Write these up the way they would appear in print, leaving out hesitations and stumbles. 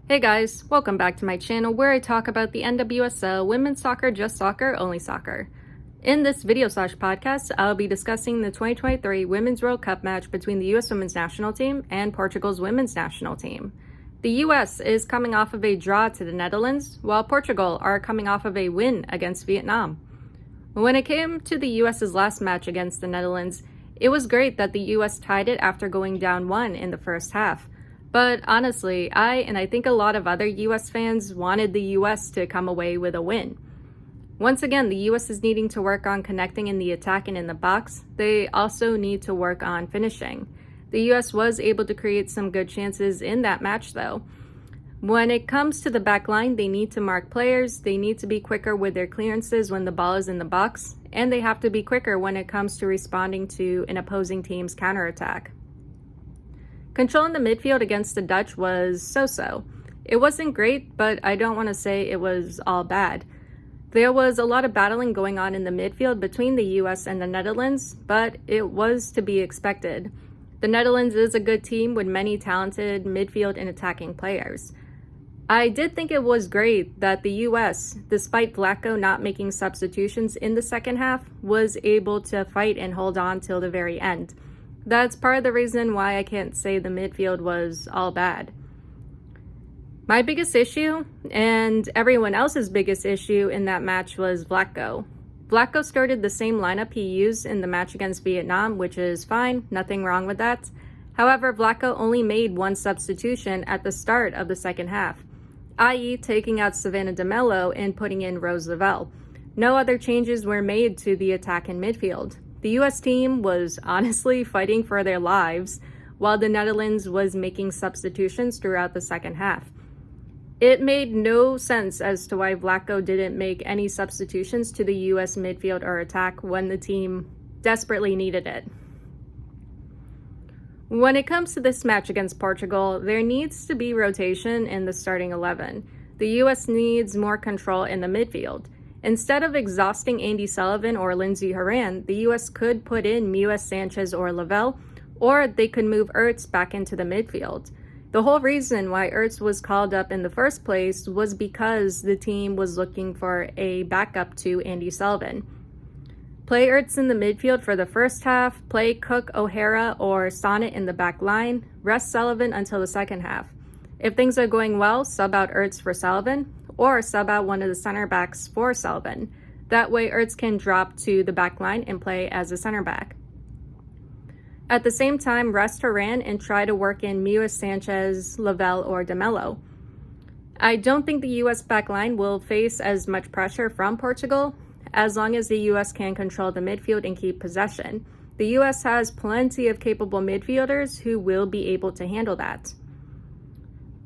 Hey guys, welcome back to my channel where I talk about the NWSL, women's soccer, just soccer, only soccer. In this video/podcast, I'll be discussing the 2023 Women's World Cup match between the US Women's National Team and Portugal's Women's National Team. The US is coming off of a draw to the Netherlands, while Portugal are coming off of a win against Vietnam. When it came to the US's last match against the Netherlands, it was great that the US tied it after going down 1 in the first half. But honestly, I think a lot of other US fans wanted the US to come away with a win. Once again, the US is needing to work on connecting in the attack and in the box. They also need to work on finishing. The US was able to create some good chances in that match though. When it comes to the back line, they need to mark players, they need to be quicker with their clearances when the ball is in the box, and they have to be quicker when it comes to responding to an opposing team's counterattack. Control in the midfield against the Dutch was so-so. It wasn't great, but I don't want to say it was all bad. There was a lot of battling going on in the midfield between the US and the Netherlands, but it was to be expected. The Netherlands is a good team with many talented midfield and attacking players. I did think it was great that the US, despite Vlatko not making substitutions in the second half, was able to fight and hold on till the very end. That's part of the reason why I can't say the midfield was all bad. My biggest issue, and everyone else's biggest issue in that match, was Vlatko. Vlatko started the same lineup he used in the match against Vietnam, which is fine, nothing wrong with that. However, Vlatko only made one substitution at the start of the second half, i.e. taking out Savannah DeMello and putting in Rose Lavelle. No other changes were made to the attack in midfield. The US team was honestly fighting for their lives, while the Netherlands was making substitutions throughout the second half. It made no sense as to why Vlatko didn't make any substitutions to the US midfield or attack when the team desperately needed it. When it comes to this match against Portugal, there needs to be rotation in the starting 11. The US needs more control in the midfield. Instead of exhausting Andi Sullivan or Lindsey Horan, the US could put in Mewis Sanchez or Lavelle, or they could move Ertz back into the midfield. The whole reason why Ertz was called up in the first place was because the team was looking for a backup to Andi Sullivan. Play Ertz in the midfield for the first half, play Cook, O'Hara, or Sonnet in the back line, rest Sullivan until the second half. If things are going well, sub out Ertz for Sullivan, or sub out one of the center backs for Sullivan. That way Ertz can drop to the back line and play as a center back. At the same time, rest Horan and try to work in Mewis Sanchez, Lavelle, or DeMello. I don't think the US back line will face as much pressure from Portugal as long as the US can control the midfield and keep possession. The US has plenty of capable midfielders who will be able to handle that.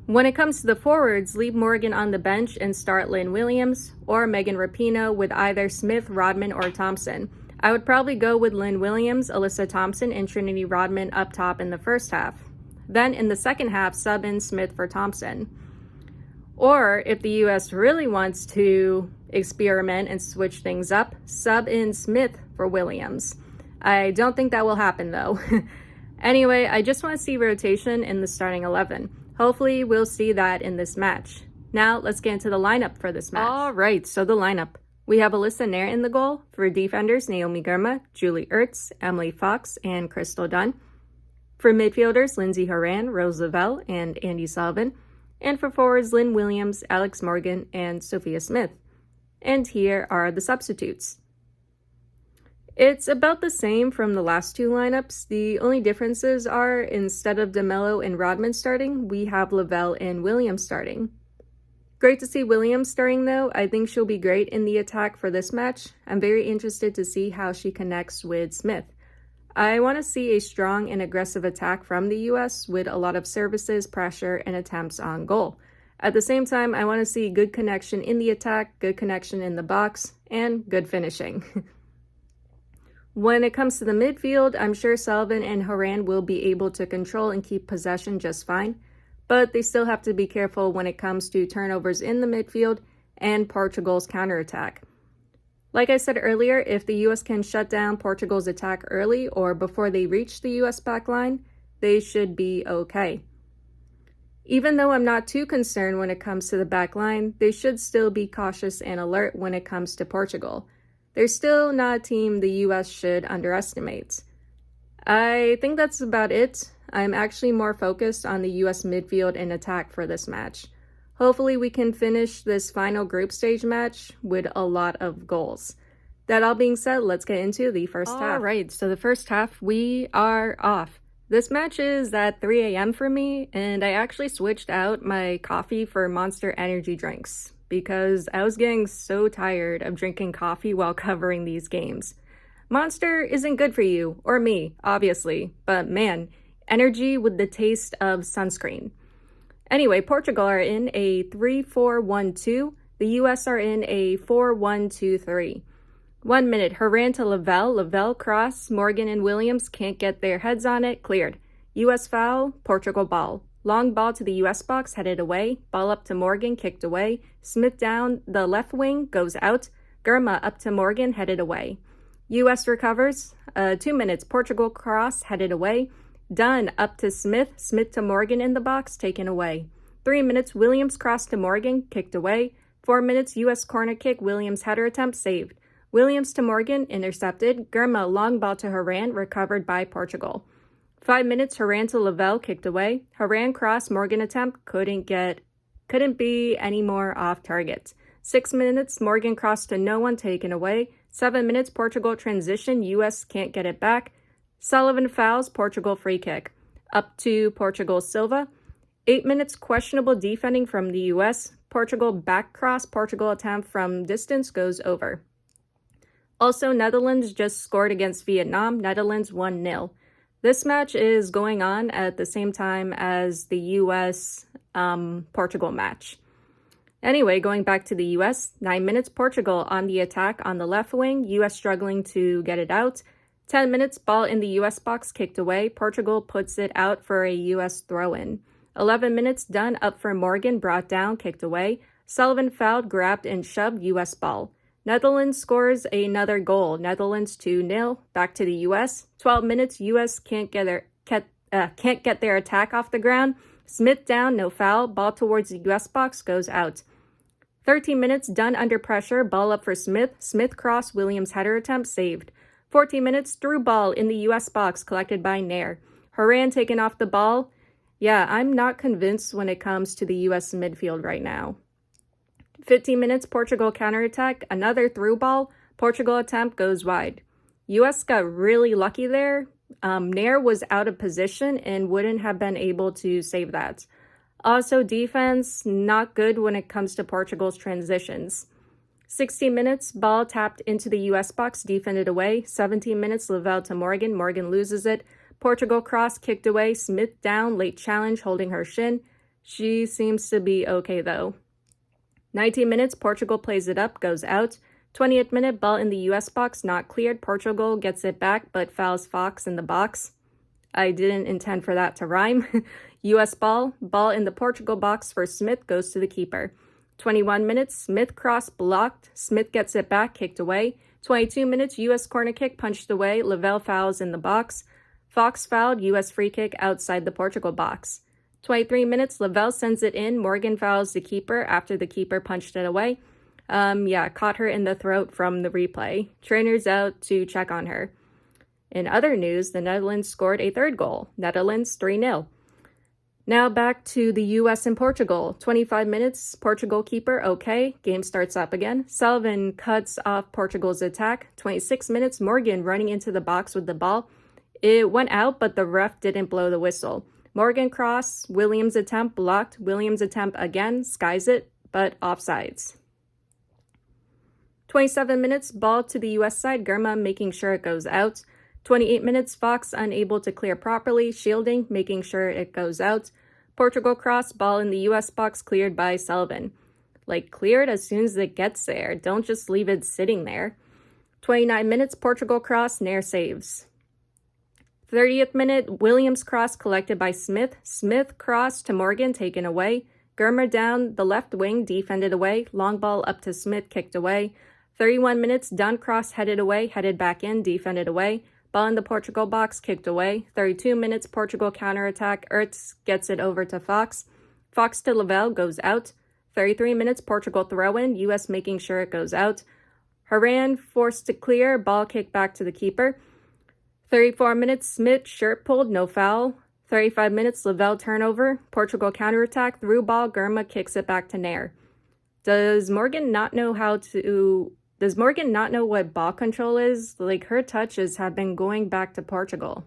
When it comes to the forwards, leave Morgan on the bench and start Lynn Williams or Megan Rapinoe with either Smith, Rodman, or Thompson. I would probably go with Lynn Williams, Alyssa Thompson, and Trinity Rodman up top in the first half. Then in the second half, sub in Smith for Thompson. Or if the US really wants to experiment and switch things up, sub in Smith for Williams. I don't think that will happen though. Anyway, I just want to see rotation in the starting 11. Hopefully, we'll see that in this match. Now, let's get into the lineup for this match. All right, so the lineup. We have Alyssa Nair in the goal. For defenders, Naomi Girma, Julie Ertz, Emily Fox, and Crystal Dunn. For midfielders, Lindsey Horan, Rose Lavelle, and Andi Sullivan. And for forwards, Lynn Williams, Alex Morgan, and Sophia Smith. And here are the substitutes. It's about the same from the last two lineups. The only differences are instead of DeMello and Rodman starting, we have Lavelle and Williams starting. Great to see Williams starting though. I think she'll be great in the attack for this match. I'm very interested to see how she connects with Smith. I want to see a strong and aggressive attack from the US with a lot of services, pressure, and attempts on goal. At the same time, I want to see good connection in the attack, good connection in the box, and good finishing. When it comes to the midfield, I'm sure Sullivan and Horan will be able to control and keep possession just fine, but they still have to be careful when it comes to turnovers in the midfield and Portugal's counterattack. Like I said earlier, if the US can shut down Portugal's attack early or before they reach the US backline, they should be okay. Even though I'm not too concerned when it comes to the back line, they should still be cautious and alert when it comes to Portugal. They're still not a team the US should underestimate. I think that's about it. I'm actually more focused on the US midfield and attack for this match. Hopefully we can finish this final group stage match with a lot of goals. That all being said, let's get into the first half. Alright, so the first half, we are off. This match is at 3 a.m. for me, and I actually switched out my coffee for Monster energy drinks because I was getting so tired of drinking coffee while covering these games. Monster isn't good for you, or me, obviously, but man, energy with the taste of sunscreen. Anyway, Portugal are in a 3-4-1-2. The US are in a 4-1-2-3. 1 minute, Haran to Lavelle. Lavelle cross. Morgan and Williams can't get their heads on it. Cleared. US foul. Portugal ball. Long ball to the US box, headed away. Ball up to Morgan, kicked away. Smith down the left wing, goes out. Germa up to Morgan, headed away. US recovers. 2 minutes, Portugal cross, headed away. Dunn up to Smith. Smith to Morgan in the box, taken away. 3 minutes, Williams cross to Morgan, kicked away. 4 minutes, US corner kick, Williams header attempt, saved. Williams to Morgan, intercepted. Germa, long ball to Haran, recovered by Portugal. 5 minutes, Haran to Lavelle, kicked away. Haran cross, Morgan attempt, couldn't be any more off target. 6 minutes, Morgan cross to no one, taken away. 7 minutes, Portugal transition, US can't get it back. Sullivan fouls, Portugal free kick. Up to Portugal Silva. 8 minutes, questionable defending from the US. Portugal back cross, Portugal attempt from distance goes over. Also, Netherlands just scored against Vietnam, Netherlands 1-0. This match is going on at the same time as the US-Portugal match. Anyway, going back to the US, 9 minutes, Portugal on the attack on the left wing, US struggling to get it out. 10 minutes, ball in the US box, kicked away. Portugal puts it out for a US throw-in. 11 minutes, Dunn up for Morgan, brought down, kicked away. Sullivan fouled, grabbed, and shoved, US ball. Netherlands scores another goal. Netherlands 2-0. Back to the US. 12 minutes. US can't get their attack off the ground. Smith down, no foul. Ball towards the US box, goes out. 13 minutes. Done under pressure. Ball up for Smith. Smith cross. Williams header attempt, saved. 14 minutes. Through ball in the US box, collected by Nair. Haran taken off the ball. Yeah, I'm not convinced when it comes to the US midfield right now. 15 minutes, Portugal counterattack, another through ball. Portugal attempt goes wide. US got really lucky there. Nair was out of position and wouldn't have been able to save that. Also, defense, not good when it comes to Portugal's transitions. 16 minutes, ball tapped into the US box, defended away. 17 minutes, Lavelle to Morgan. Morgan loses it. Portugal cross, kicked away. Smith down, late challenge, holding her shin. She seems to be okay though. 19 minutes, Portugal plays it up, goes out. 20th minute, ball in the US box, not cleared. Portugal gets it back, but fouls Fox in the box. I didn't intend for that to rhyme. US ball in the Portugal box for Smith, goes to the keeper. 21 minutes, Smith cross, blocked. Smith gets it back, kicked away. 22 minutes, US corner kick, punched away. Lavelle fouls in the box. Fox fouled, US free kick outside the Portugal box. 23 minutes, Lavelle sends it in. Morgan fouls the keeper after the keeper punched it away. Caught her in the throat from the replay. Trainer's out to check on her. In other news, the Netherlands scored a third goal. Netherlands 3-0. Now back to the US and Portugal. 25 minutes, Portugal keeper, okay. Game starts up again. Sullivan cuts off Portugal's attack. 26 minutes, Morgan running into the box with the ball. It went out, but the ref didn't blow the whistle. Morgan cross, Williams attempt, blocked. Williams attempt again, skies it, but offsides. 27 minutes, ball to the US side, Germa making sure it goes out. 28 minutes, Fox unable to clear properly, shielding, making sure it goes out. Portugal cross, ball in the US box, cleared by Sullivan. Cleared as soon as it gets there, don't just leave it sitting there. 29 minutes, Portugal cross, Nair saves. 30th minute, Williams cross collected by Smith. Smith cross to Morgan, taken away. Germer down the left wing, defended away. Long ball up to Smith, kicked away. 31 minutes, Dunn cross headed away, headed back in, defended away. Ball in the Portugal box, kicked away. 32 minutes, Portugal counterattack. Ertz gets it over to Fox. Fox to Lavelle goes out. 33 minutes, Portugal throw-in, U.S. making sure it goes out. Haran forced to clear, ball kicked back to the keeper. 34 minutes, Smith shirt pulled, no foul. 35 minutes, Lavelle turnover, Portugal counterattack, through ball, Gurma kicks it back to Nair. Does Morgan not know what ball control is? Like, her touches have been going back to Portugal.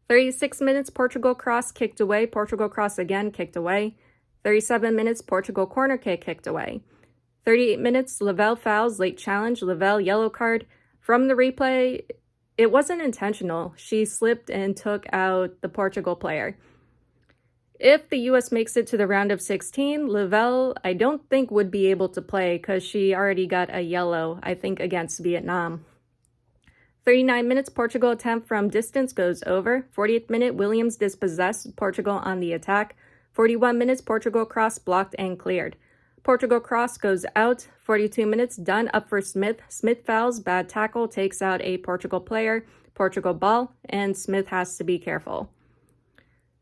36 minutes, Portugal cross kicked away, Portugal cross again kicked away. 37 minutes, Portugal corner kick kicked away. 38 minutes, Lavelle fouls, late challenge, Lavelle yellow card. From the replay, it wasn't intentional. She slipped and took out the Portugal player. If the U.S. makes it to the round of 16, Lavelle, I don't think would be able to play because she already got a yellow, I think, against Vietnam. 39 minutes, Portugal attempt from distance goes over. 40th minute, Williams dispossessed, Portugal on the attack. 41 minutes, Portugal cross blocked and cleared. Portugal cross goes out. 42 minutes, done up for Smith. Smith fouls, bad tackle, takes out a Portugal player. Portugal ball, and Smith has to be careful.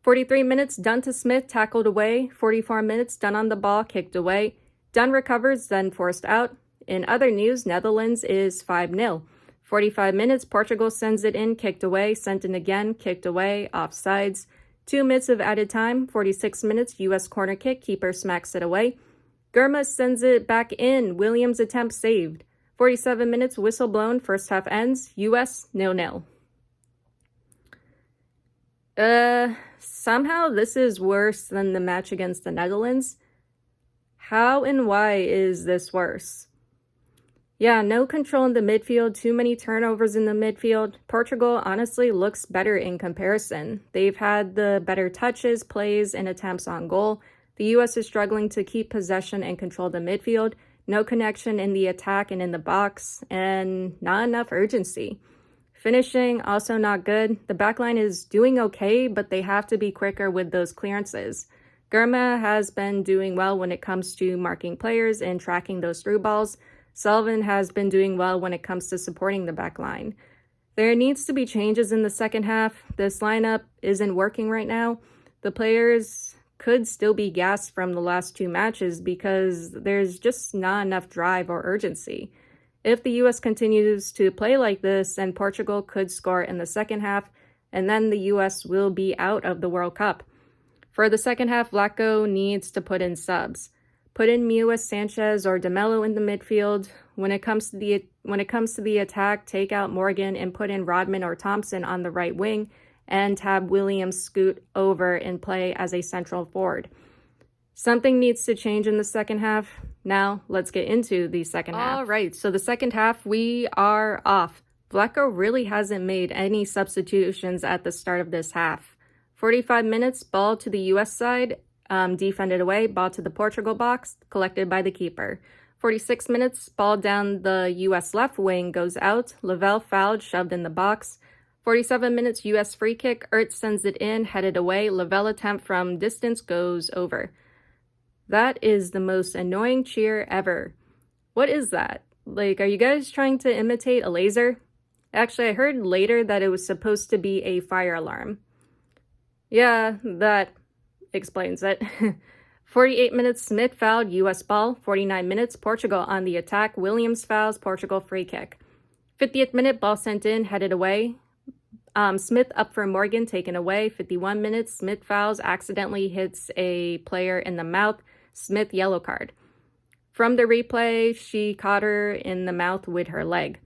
43 minutes, Dunn to Smith, tackled away. 44 minutes, Dunn on the ball, kicked away. Dunn recovers, then forced out. In other news, Netherlands is 5-0. 45 minutes, Portugal sends it in, kicked away, sent in again, kicked away, offsides. 2 minutes of added time. 46 minutes, U.S. corner kick, keeper smacks it away. Gurma sends it back in, Williams attempt saved. 47 minutes, whistle blown, first half ends, U.S. 0-0. Somehow this is worse than the match against the Netherlands. How and why is this worse? Yeah, no control in the midfield, too many turnovers in the midfield. Portugal honestly looks better in comparison. They've had the better touches, plays, and attempts on goal. The U.S. is struggling to keep possession and control the midfield. No connection in the attack and in the box, and not enough urgency. Finishing, also not good. The backline is doing okay, but they have to be quicker with those clearances. Gurma has been doing well when it comes to marking players and tracking those through balls. Sullivan has been doing well when it comes to supporting the backline. There needs to be changes in the second half. This lineup isn't working right now. The players could still be gassed from the last two matches because there's just not enough drive or urgency. If the U.S. continues to play like this, then Portugal could score in the second half, and then the U.S. will be out of the World Cup. For the second half, Vlatko needs to put in subs. Put in Mewis, Sanchez, or De Mello in the midfield. When it comes to the attack, take out Morgan and put in Rodman or Thompson on the right wing, and have Williams scoot over and play as a central forward. Something needs to change in the second half. Now, let's get into the second half. All right, so the second half, we are off. Vlatko really hasn't made any substitutions at the start of this half. 45 minutes, ball to the U.S. side, defended away, ball to the Portugal box, collected by the keeper. 46 minutes, ball down the U.S. left wing, goes out. Lavelle fouled, shoved in the box. 47 minutes, U.S. free kick. Ertz sends it in, headed away. Lavelle attempt from distance goes over. That is the most annoying cheer ever. What is that? Like, are you guys trying to imitate a laser? Actually, I heard later that it was supposed to be a fire alarm. Yeah, that explains it. 48 minutes, Smith fouled, U.S. ball. 49 minutes, Portugal on the attack. Williams fouls, Portugal free kick. 50th minute, ball sent in, headed away. Smith up for Morgan, taken away. 51 minutes, Smith fouls, accidentally hits a player in the mouth. Smith yellow card. From the replay, she caught her in the mouth with her leg.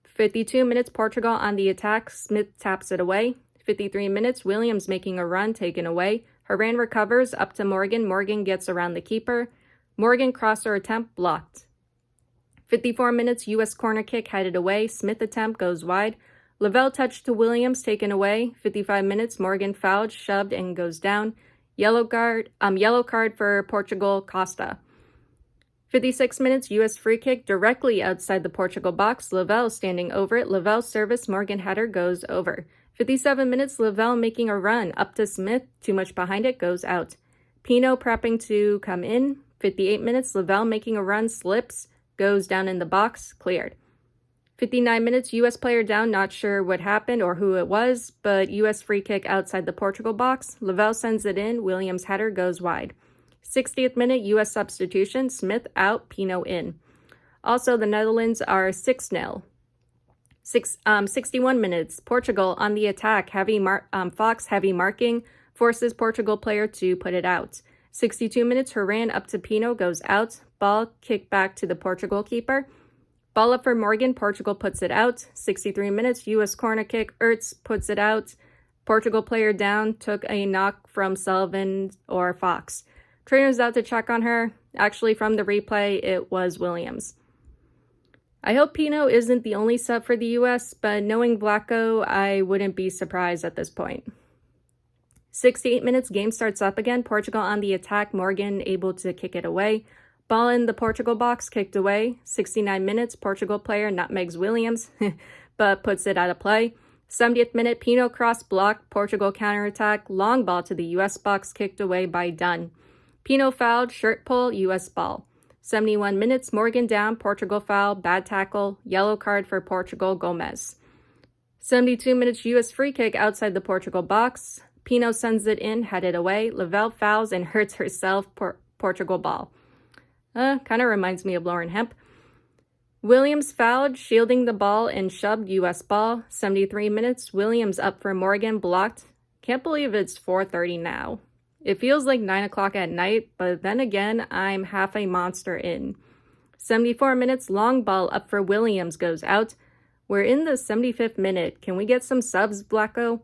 52 minutes, Portugal on the attack. Smith taps it away. 53 minutes, Williams making a run, taken away. Haran recovers, up to Morgan. Morgan gets around the keeper. Morgan crosser attempt, blocked. 54 minutes, U.S. corner kick, headed away. Smith attempt goes wide. Lavelle touch to Williams, taken away. 55 minutes, Morgan fouled, shoved, and goes down. Yellow card for Portugal, Costa. 56 minutes, U.S. free kick directly outside the Portugal box. Lavelle standing over it. Lavelle service, Morgan header goes over. 57 minutes, Lavelle making a run up to Smith. Too much behind it, goes out. Pino prepping to come in. 58 minutes, Lavelle making a run, slips, goes down in the box, cleared. 59 minutes, U.S. player down, not sure what happened or who it was, but U.S. free kick outside the Portugal box. Lavelle sends it in, Williams' header goes wide. 60th minute, U.S. substitution, Smith out, Pino in. Also, the Netherlands are 6-0. 61 minutes, Portugal on the attack, Fox heavy marking, forces Portugal player to put it out. 62 minutes, Horan up to Pino, goes out, ball kicked back to the Portugal keeper. Ball up for Morgan, Portugal puts it out. 63 minutes, U.S. corner kick, Ertz puts it out. Portugal player down, took a knock from Sullivan or Fox. Trainer's out to check on her. Actually, from the replay, it was Williams. I hope Pino isn't the only sub for the U.S., but knowing Blacko, I wouldn't be surprised at this point. 68 minutes, game starts up again. Portugal on the attack, Morgan able to kick it away. Ball in the Portugal box, kicked away. 69 minutes, Portugal player nutmegs Williams, but puts it out of play. 70th minute, Pino cross block, Portugal counterattack, long ball to the U.S. box, kicked away by Dunn. Pino fouled, shirt pull, U.S. ball. 71 minutes, Morgan down, Portugal foul, bad tackle, yellow card for Portugal, Gomez. 72 minutes, U.S. free kick outside the Portugal box. Pino sends it in, headed away. Lavelle fouls and hurts herself, Portugal ball. Kind of reminds me of Lauren Hemp. Williams fouled, shielding the ball and shoved U.S. ball. 73 minutes, Williams up for Morgan, blocked. Can't believe it's 4:30 now. It feels like 9 o'clock at night, but then again, I'm half a monster in. 74 minutes, long ball up for Williams, goes out. We're in the 75th minute. Can we get some subs, Blacko?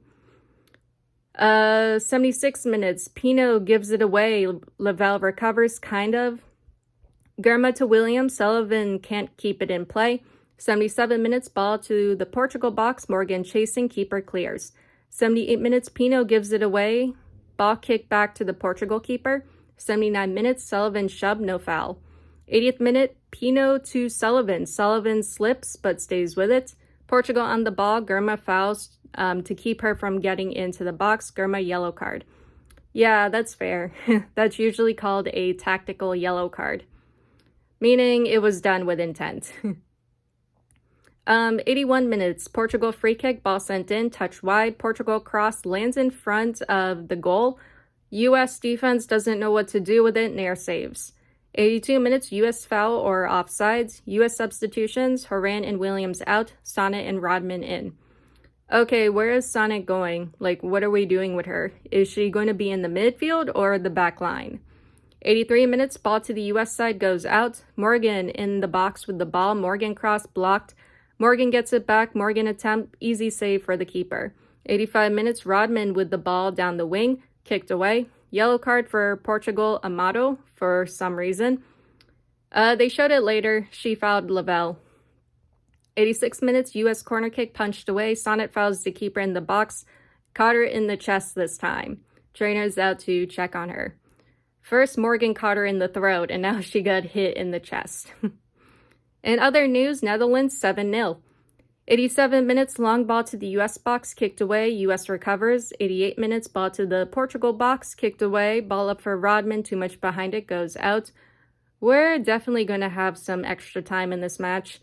76 minutes, Pino gives it away. Lavelle recovers, kind of. Germa to Williams, Sullivan can't keep it in play. 77 minutes, ball to the Portugal box, Morgan chasing, keeper clears. 78 minutes, Pino gives it away. Ball kicked back to the Portugal keeper. 79 minutes, Sullivan shoved, no foul. 80th minute, Pino to Sullivan. Sullivan slips but stays with it. Portugal on the ball, Germa fouls to keep her from getting into the box. Germa yellow card. Yeah, that's fair. That's usually called a tactical yellow card, meaning it was done with intent. 81 minutes, Portugal free kick, ball sent in, touch wide, Portugal cross lands in front of the goal. U.S. defense doesn't know what to do with it, Nair saves. 82 minutes, U.S. foul or offsides, U.S. substitutions, Horan and Williams out, Sonnet and Rodman in. Okay, where is Sonnet going? Like, what are we doing with her? Is she going to be in the midfield or the back line? 83 minutes, ball to the U.S. side goes out. Morgan in the box with the ball. Morgan cross blocked. Morgan gets it back. Morgan attempt. Easy save for the keeper. 85 minutes, Rodman with the ball down the wing. Kicked away. Yellow card for Portugal, Amato, for some reason. They showed it later. She fouled Lavelle. 86 minutes, U.S. corner kick punched away. Sonnet fouls the keeper in the box. Caught her in the chest this time. Trainer's out to check on her. First, Morgan caught her in the throat, and now she got hit in the chest. In other news, Netherlands 7-0. 87 minutes, long ball to the U.S. box, kicked away, U.S. recovers. 88 minutes, ball to the Portugal box, kicked away, ball up for Rodman, too much behind it, goes out. We're definitely going to have some extra time in this match.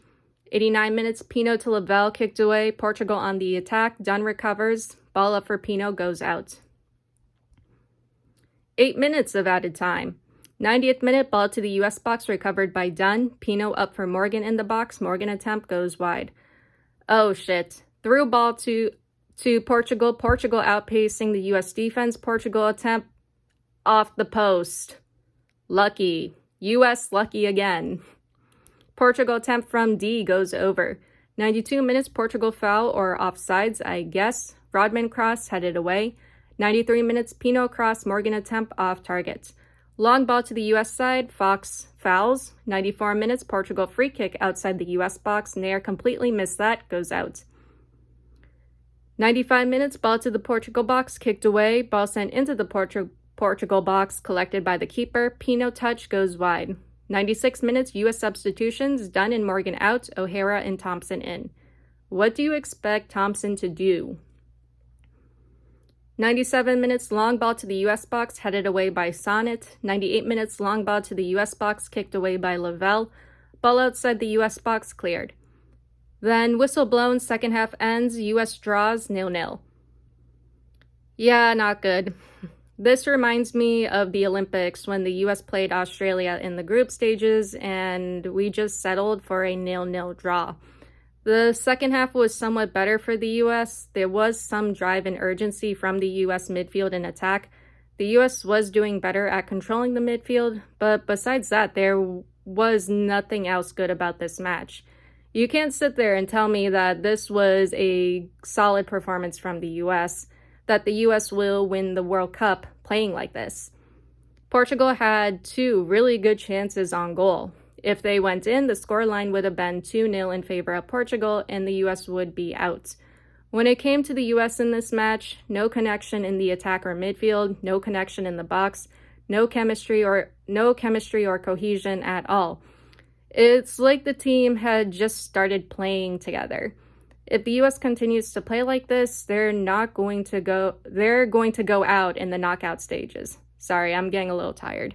89 minutes, Pino to Lavelle, kicked away, Portugal on the attack, Dunn recovers, ball up for Pino, goes out. 8 minutes of added time. 90th minute, ball to the U.S. box, recovered by Dunn. Pino up for Morgan in the box. Morgan attempt goes wide. Oh shit. Through ball to Portugal. Portugal outpacing the U.S. defense. Portugal attempt off the post. Lucky. U.S. lucky again. Portugal attempt from D goes over. 92 minutes, Portugal foul or offsides, I guess. Rodman cross headed away. 93 minutes, Pino cross, Morgan attempt off target. Long ball to the U.S. side, Fox fouls. 94 minutes, Portugal free kick outside the U.S. box. Nair completely missed that, goes out. 95 minutes, ball to the Portugal box, kicked away. Ball sent into the Portugal box, collected by the keeper. Pino touch goes wide. 96 minutes, U.S. substitutions, Dunn and Morgan out, O'Hara and Thompson in. What do you expect Thompson to do? 97 minutes, long ball to the U.S. box, headed away by Sonnet. 98 minutes, long ball to the U.S. box, kicked away by Lavelle. Ball outside the U.S. box, cleared. Then whistle blown, second half ends, US draws 0-0. Yeah, not good. This reminds me of the Olympics when the US played Australia in the group stages and we just settled for a 0-0 draw. The second half was somewhat better for the US. There was some drive and urgency from the US midfield and attack. The US was doing better at controlling the midfield, but besides that, there was nothing else good about this match. You can't sit there and tell me that this was a solid performance from the US, that the US will win the World Cup playing like this. Portugal had 2 really good chances on goal. If they went in, the scoreline would have been 2-0 in favor of Portugal and the US would be out. When it came to the US in this match, no connection in the attack or midfield, no connection in the box, no chemistry or cohesion at all. It's like the team had just started playing together. If the US continues to play like this, they're going to go out in the knockout stages. Sorry, I'm getting a little tired.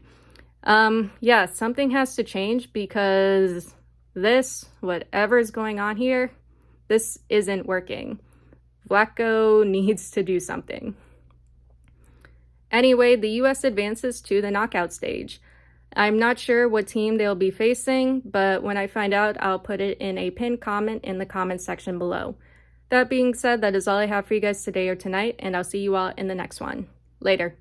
Yeah, something has to change because whatever's going on here, this isn't working. Vlatko needs to do something. Anyway, the US advances to the knockout stage. I'm not sure what team they'll be facing, but when I find out, I'll put it in a pinned comment in the comment section below. That being said, that is all I have for you guys today or tonight, and I'll see you all in the next one. Later.